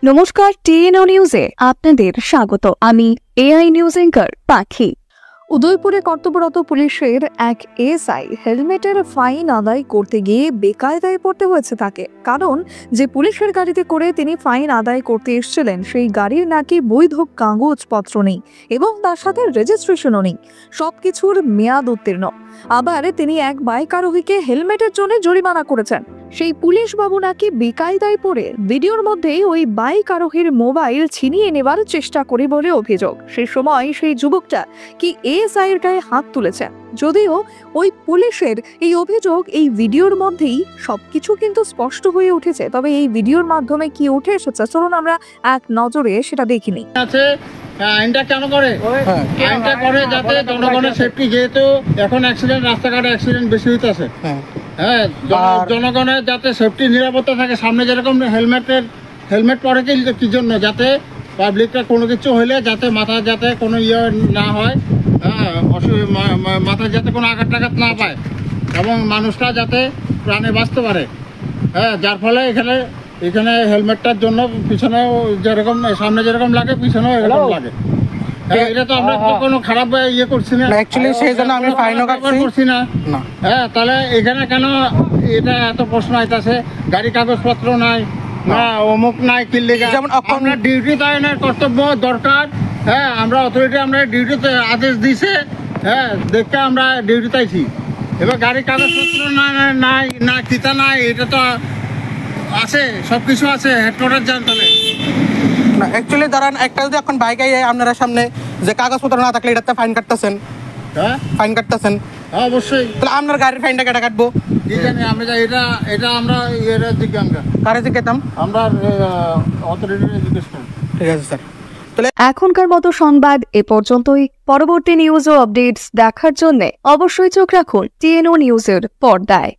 নমস্কার, টিএনও নিউজে আপনাদের স্বাগত। আমি এআই নিউজ অ্যাঙ্কার পাখি। উদয়পুরে কর্তব্যরত পুলিশের এক এসআই হেলমেটের ফাইন আদায় করতে গিয়ে বেকায়দায় পড়তে হয়েছে তাকে। কারণ যে পুলিশের গাড়িতে করে তিনি ফাইন আদায় করতে এসেছিলেন সেই গাড়ির নাকি বৈধ কাগজপত্র নেই এবং তার সাথে রেজিস্ট্রেশনও নেই, সবকিছুর মেয়াদ উত্তীর্ণ। আবার তিনি এক বাইক আরোহীকে হেলমেটের জন্য জরিমানা করেছেন। সেই পুলিশ বাবু নাকি বেকায়দায় পড়ে ভিডিওর মধ্যেই ওই বাইক আরোহীর মোবাইল ছিনিয়ে নেবার চেষ্টা করে বলে অভিযোগ। সেই সময় সেই যুবকটা কি এসআই এর গায়ে হাত তুলেছেন। যদিও ওই পুলিশের এই অভিযোগ এই ভিডিওর মধ্যেই সবকিছু কিন্তু স্পষ্ট হয়ে উঠেছে, তবে এই ভিডিওর মাধ্যমে কি উঠে এসেছে চলুন আমরা এক নজরে সেটা দেখিনি। আইনটা কেন করে? আইনটা করে যাতে জনগণের সেফটি, যেহেতু এখন অ্যাক্সিডেন্ট, রাস্তাঘাটে অ্যাক্সিডেন্ট বেশি হইতেছে, হ্যাঁ, জনগণের যাতে সেফটি নিরাপত্তা থাকে। সামনে যেরকম হেলমেট পরে কি জন্য, যাতে পাবলিকটা কোনো কিছু হইলে যাতে মাথায় যাতে কোনো ইয়ে না হয়, হ্যাঁ, মাথায় যাতে কোনো আঘাত টাঘাত না পায় এবং মানুষটা যাতে প্রাণে বাঁচতে পারে, হ্যাঁ, যার ফলে এখানে হেলমেটটার জন্য পিছনে যেরকম সামনে যেরকম লাগে পিছনেও এরকম লাগে। এটা তো আমরা কোনো খারাপ ইয়ে করছি না, অ্যাকচুয়ালি সেই জন্য আমি ফাইনও করছি না। হ্যাঁ, তাহলে এখানে কেন এটা এত প্রশ্ন আইতাছে? গাড়ি কাগজপত্র নাই, না অমুক নাই, কিল্লিগা। যেমন আপনার ডিউটি তাইনের কর্তব্য দরকার, হ্যাঁ, আমরা অথরিটি আমরা ডিউটিতে আদেশ দিছে, হ্যাঁ, দেখতে আমরা ডিউটি তাইছি। এবার গাড়ি কাগজপত্র নাই না কিতা নাই, এটা তো আছে, সবকিছু আছে, হেডকোয়ার্টার জানতে না। অ্যাকচুয়ালি ধরেন একটা যদি এখন বাইক আই আপনারা সামনে যে কাগজপত্র না থাকলে এটাতে ফাইন কাটতেছেন, হ্যাঁ, ফাইন কাটতেছেন, হ্যাঁ, অবশ্যই। তাহলে আপনার গাড়ির ফাইনটা কেটে কাটবো? কি জানি আমরা, এটা আমরা কারে জিজ্ঞাসাম, আমরা অথরিটি জিজ্ঞেস করি। ঠিক আছে স্যার। এখনকার মতো সংবাদ এ পর্যন্তই। পরবর্তী নিউজ ও আপডেটস দেখার জন্য অবশ্যই চোখ রাখুন টিএনও নিউজের পর্দায়।